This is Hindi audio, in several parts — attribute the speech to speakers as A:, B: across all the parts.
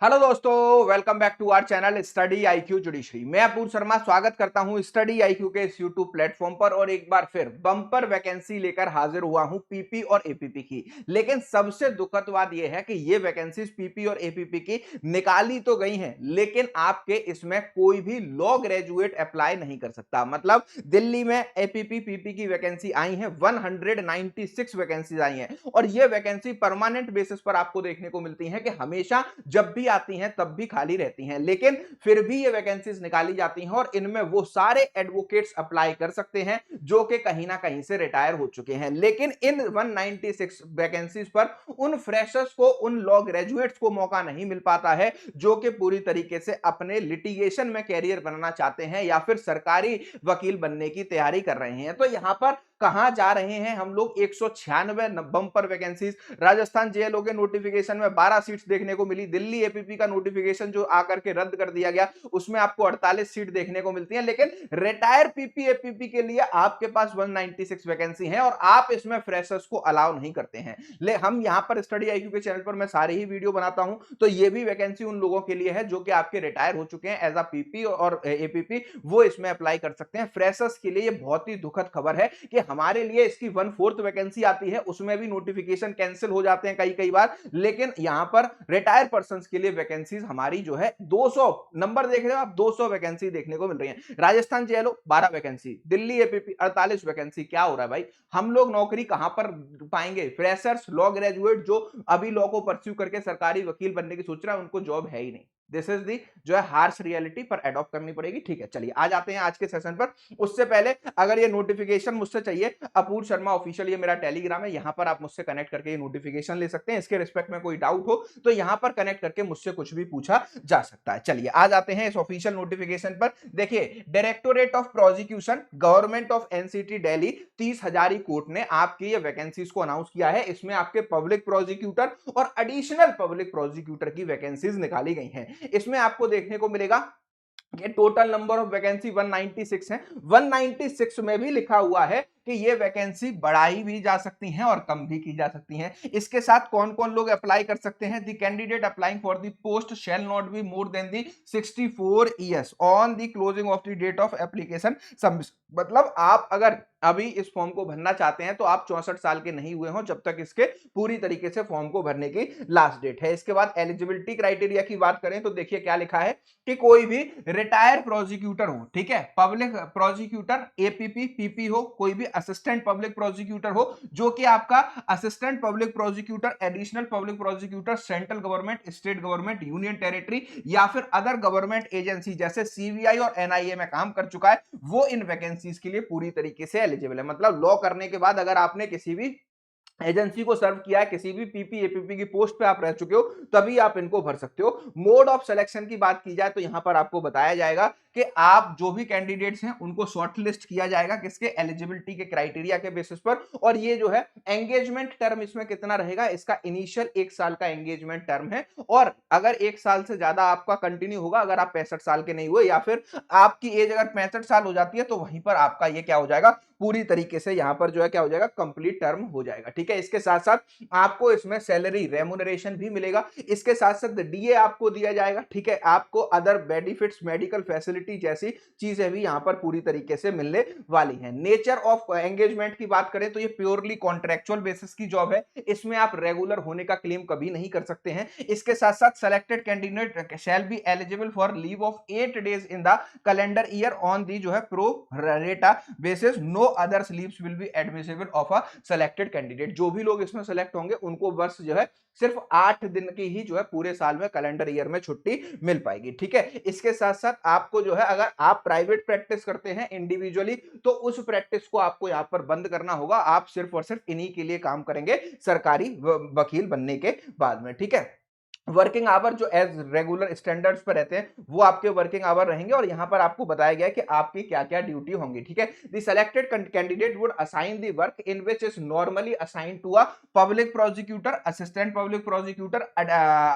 A: हेलो दोस्तों, welcome back to our channel study IQ judiciary. मैं अपूर्व शर्मा स्वागत करता हूं स्टडी आईक्यू के इस यूट्यूब प्लेटफॉर्म पर और एक बार फिर बम्पर वैकेंसी लेकर हाजिर हुआ हूं पीपी और एपीपी की। लेकिन सबसे दुखद बात यह है कि ये वैकेंसीज पीपी और एपीपी की निकाली तो गई हैं, लेकिन आपके इसमें कोई भी लॉ ग्रेजुएट अप्लाई नहीं कर सकता। मतलब दिल्ली में एपीपी पीपी की वैकेंसी आई है, 196 वैकेंसीज आई हैं और ये वैकेंसी परमानेंट बेसिस पर आपको देखने को मिलती है कि हमेशा जब भी आती हैं तब भी खाली रहती हैं, लेकिन फिर भी ये वैकेंसीज निकाली जाती हैं और इनमें वो सारे एडवोकेट्स अप्लाई कर सकते हैं जो कि कहीं ना कहीं से रिटायर हो चुके हैं। लेकिन इन 196 वैकेंसीज पर उन फ्रेशर्स को, उन लॉ ग्रेजुएट्स को मौका नहीं मिल पाता है जो कि पूरी तरीके से अपने लिटिगेशन में कैरियर बनाना चाहते हैं या फिर सरकारी वकील बनने की तैयारी कर रहे हैं। तो यहां पर कहां जा रहे हैं हम लोग? 196 बम्पर वैकेंसीज। राजस्थान जेएलओ के नोटिफिकेशन में 12 सीट्स देखने को मिली। दिल्ली एपीपी का नोटिफिकेशन जो आकर के रद्द कर दिया गया, उसमें आपको 48 सीट देखने को मिलती है। लेकिन रिटायर पीपी एपीपी के लिए आपके पास 196 वैकेंसी है और आप इसमें फ्रेशर्स को अलाउ नहीं करते हैं। ले हम यहां पर स्टडी आईक्यू के चैनल पर मैं सारी ही वीडियो बनाता हूं, तो ये भी वैकेंसी उन लोगों के लिए है जो कि आपके रिटायर हो चुके हैं एज अ पीपी और एपीपी, वो इसमें अप्लाई कर सकते हैं। फ्रेशर्स के लिए ये बहुत ही दुखद खबर है कि हमारे लिए इसकी 1/4 वैकेंसी आती है, उसमें भी नोटिफिकेशन कैंसिल हो जाते हैं कई बार। लेकिन यहां पर रिटायर पर्संस के लिए वैकेंसीज हमारी जो है 200 नंबर देख रहे हो आप, 200 वैकेंसी देखने को मिल रही है। Rajasthan JLO 12 vacancy, Delhi APP 48 vacancy. क्या हो रहा है भाई? हम लोग नौकरी कहां पर पाएंगे? फ्रेशर्स, लॉ ग्रेजुएट जो अभी लॉ को परस्यू करके सरकारी वकील बनने की सोच रहा है, उनको जॉब है ही नहीं। दिस इज दी जो है हार्श रियलिटी, पर एडॉप्ट करनी पड़ेगी। ठीक है, चलिए आ जाते हैं आज के सेशन पर। उससे पहले अगर ये नोटिफिकेशन मुझसे चाहिए, अपूर्व शर्मा ऑफिशियल ये मेरा टेलीग्राम है, यहां पर आप मुझसे कनेक्ट करके ये नोटिफिकेशन ले सकते हैं। इसके रिस्पेक्ट में कोई डाउट हो तो यहां पर कनेक्ट करके मुझसे कुछ भी पूछा जा सकता है। चलिए आ जाते हैं इस ऑफिशियल नोटिफिकेशन पर। देखिए, directorate of prosecution, government of NCT Delhi 30 Hazari court ने आपकी ये वैकेंसीज को अनाउंस किया है। इसमें आपके पब्लिक प्रोसिक्यूटर और एडिशनल पब्लिक प्रोसिक्यूटर की वैकेंसीज निकाली गई हैं। इसमें आपको देखने को मिलेगा ये टोटल नंबर ऑफ वैकेंसी 196 है। 196 में भी लिखा हुआ है कि ये वैकेंसी बढ़ाई भी जा सकती हैं और कम भी की जा सकती हैं। इसके साथ कौन कौन लोग अप्लाई कर सकते हैं? The candidate applying for the post shall not be more than the 64 years on the closing of the date of application submission. मतलब आप अगर अभी इस फॉर्म को भरना चाहते हैं तो आप 64 साल के नहीं हुए हो जब तक इसके पूरी तरीके से फॉर्म को भरने की लास्ट डेट है। इसके बाद एलिजिबिलिटी क्राइटेरिया की बात करें तो देखिए क्या लिखा है कि कोई भी रिटायर प्रोसिक्यूटर हो, ठीक है, पब्लिक प्रोसिक्यूटर एपीपी पीपी हो, कोई भी असिस्टेंट पब्लिक प्रोसिक्यूटर हो जो कि आपका assistant public prosecutor, additional public prosecutor central government, state government, union territory या फिर अदर गवर्नमेंट एजेंसी जैसे सीबीआई और एनआईए में काम कर चुका है, वो इन वैकेंसीज के लिए पूरी तरीके से एलिजिबल है। मतलब लॉ करने के बाद अगर आपने किसी भी एजेंसी को सर्व किया है, किसी भी पीपी एपीपी की पोस्ट पे आप रह चुके हो, तभी आप इनको भर सकते हो। मोड ऑफ सिलेक्शन की बात की जाए तो यहां पर आपको बताया जाएगा कि आप जो भी कैंडिडेट्स हैं उनको शॉर्टलिस्ट किया जाएगा किसके? एलिजिबिलिटी के क्राइटेरिया के बेसिस पर। और ये जो है एंगेजमेंट टर्म इसमें कितना रहेगा? इसका इनिशियल 1 साल का एंगेजमेंट टर्म है और अगर 1 साल से ज्यादा आपका कंटिन्यू होगा, अगर आप 65 साल के नहीं हुए या फिर आपकी एज अगर 65 साल हो जाती है, तो वहीं पर आपका ये क्या हो जाएगा? पूरी तरीके से यहां पर जो है क्या हो जाएगा? कंप्लीट टर्म हो जाएगा। ठीक है, इसके साथ साथ आपको इसमें सैलरी रेमुनरेशन भी मिलेगा। इसके साथ साथ डीए आपको दिया जाएगा। ठीक है, आपको अदर बेनिफिट्स, मेडिकल फैसिलिटी जैसी चीजें भी यहां पर पूरी तरीके से मिलने वाली हैं। नेचर ऑफ एंगेजमेंट की बात करें तो ये प्योरली कॉन्ट्रेक्चुअल बेसिस की जॉब है, इसमें आप रेगुलर होने का क्लेम कभी नहीं कर सकते हैं। इसके साथ साथ selected candidate shall be eligible for leave of 8 days in the calendar year on the जो है pro rata basis. No others leaves will be admissible of a selected candidate. जो भी लोग इसमें सेलेक्ट होंगे उनको बस जो है सिर्फ 8 दिन की ही जो है पूरे साल में कैलेंडर ईयर में छुट्टी मिल पाएगी। ठीक है, इसके साथ साथ आपको जो है अगर आप प्राइवेट प्रैक्टिस करते हैं इंडिविजुअली तो उस प्रैक्टिस को आपको यहां पर बंद करना होगा। आप सिर्फ और सिर्फ इन्हीं के लिए काम करेंगे सरकारी वकील बनने के बाद में। ठीक है, वर्किंग आवर जो एज रेगुलर स्टैंडर्ड्स पर रहते हैं वो आपके वर्किंग आवर रहेंगे और यहां पर आपको बताया गया है कि आपकी क्या क्या ड्यूटी होंगी। ठीक है, the selected candidate would assign the work in which is normally assign to a public prosecutor, assistant public prosecutor,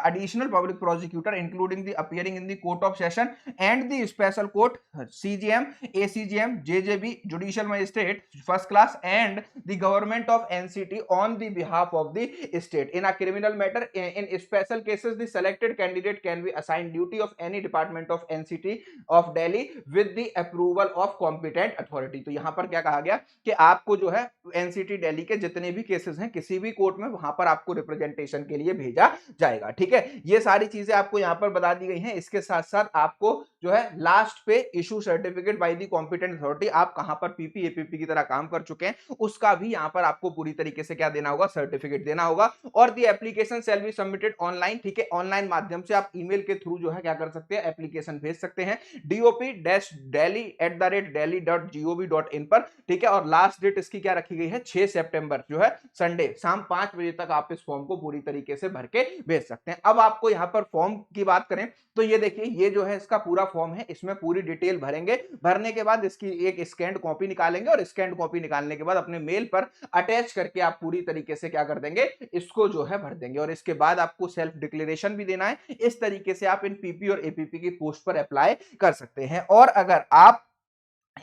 A: additional public prosecutor including the appearing in the court of session and the special court, CGM, ACGM, JJB, judicial magistrate first class and the government of NCT on the behalf of the state in a criminal matter in special cases the selected candidate can be assigned duty of any department of NCT of Delhi with the approval of competent authority। तो यहां पर क्या कहा गया कि आपको जो है एनसीटी दिल्ली के जितने भी केसेस हैं किसी भी कोर्ट में वहां पर आपको रिप्रेजेंटेशन के लिए भेजा जाएगा। ठीक है, ये सारी चीजें आपको यहां पर बता दी गई हैं। इसके साथ साथ आपको जो है लास्ट पे issue certificate by the competent authority, आप कहां पर पीपी एपीपी की तरह काम कर चुके हैं उसका भी यहां पर आपको पूरी तरीके से क्या देना होगा, सर्टिफिकेट देना होगा। और the application shall be submitted online. ठीक है, ऑनलाइन माध्यम से आप ईमेल के थ्रू जो है क्या कर सकते हैं, एप्लीकेशन भेज सकते हैं dop-delhi@delhi.gov.in पर। ठीक है, और लास्ट डेट इसकी क्या रखी गई है, 6 सितंबर जो है संडे शाम 5 बजे तक आप इस फॉर्म को पूरी तरीके से भर के भेज सकते हैं। अब आपको यहां पर फॉर्म की बात करें तो ये देखिए, ये जो है इसका पूरा फॉर्म है, इसमें पूरी डिटेल भरेंगे। भरने के बाद इसकी एक स्कैन्ड कॉपी निकालेंगे और स्कैन्ड कॉपी निकालने के बाद अपने मेल पर अटैच करके आप पूरी तरीके से क्या कर देंगे, इसको जो है भर देंगे। और इसके बाद आपको सेल्फ डिक्लेरेशन भी देना है। इस तरीके से आप इन पीपी और एपीपी की पोस्ट पर अप्लाई कर सकते हैं। और अगर आप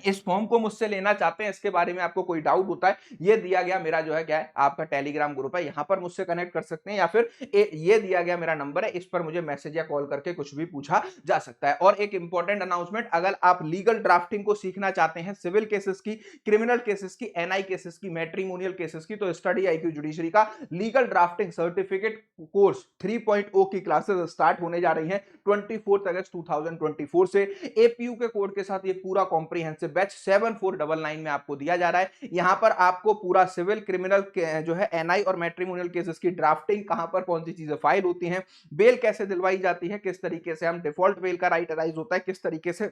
A: इस फॉर्म को मुझसे लेना चाहते हैं, इसके बारे में आपको कोई डाउट होता है, ये दिया गया मेरा जो है क्या है, आपका टेलीग्राम ग्रुप है, यहां पर मुझसे कनेक्ट कर सकते हैं, या फिर ये दिया गया मेरा नंबर है, इस पर मुझे मैसेज या कॉल करके कुछ भी पूछा जा सकता है। और एक इंपॉर्टेंट अनाउंसमेंट, अगर आप लीगल ड्राफ्टिंग को सीखना चाहते हैं, सिविल केसेस की, क्रिमिनल केसेस की, एनआई केसेस की, मैट्रिमोनियल केसेस की, तो स्टडी आईक्यू जुडिशरी का लीगल ड्राफ्टिंग सर्टिफिकेट कोर्स 3.0 की क्लासेस स्टार्ट होने जा रही हैं 24 अगस्त 2024 से। एपीयू के कोड के साथ ये पूरा कॉम्प्रिहेंसिव बैच 7499 में आपको दिया जा रहा है। यहां पर आपको पूरा सिविल, क्रिमिनल जो है, एनआई और मैट्रिमोनियल केसेस की ड्राफ्टिंग, कहां पर कौन सी चीजें फाइल होती हैं, बेल कैसे दिलवाई जाती है, किस तरीके से हम डिफॉल्ट बेल का राइट अराइज होता है, किस तरीके से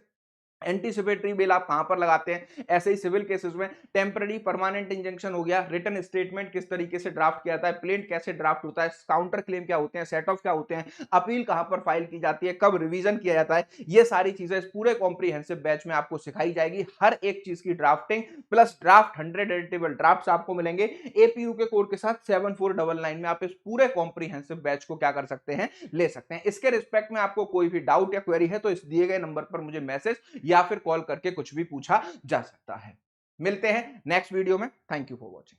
A: एंटीसिपेटरी बेल आप कहां पर लगाते हैं, ऐसे ही सिविल केसेस में टेम्पररी परमानेंट इंजंक्शन हो गया, रिटन स्टेटमेंट किस तरीके से ड्राफ्ट किया जाता है, प्लेंट कैसे ड्राफ्ट होता है, काउंटर क्लेम क्या होते हैं, सेट ऑफ क्या होते हैं, अपील कहां पर फाइल की जाती है, कब रिवीजन किया जाता है, ये सारी चीजें इस पूरे कॉम्प्रिहेंसिव बैच में आपको सिखाई जाएगी। हर एक चीज की drafting plus draft 100 editable draft आपको मिलेंगे एपीयू के कोड के साथ 7499 में। आप इस पूरे कॉम्प्रिहेंसिव बैच को क्या कर सकते हैं, ले सकते हैं। इसके रिस्पेक्ट में आपको कोई भी डाउट या क्वेरी है तो इस दिए गए नंबर पर मुझे मैसेज या फिर कॉल करके कुछ भी पूछा जा सकता है। मिलते हैं नेक्स्ट वीडियो में। Thank you for watching.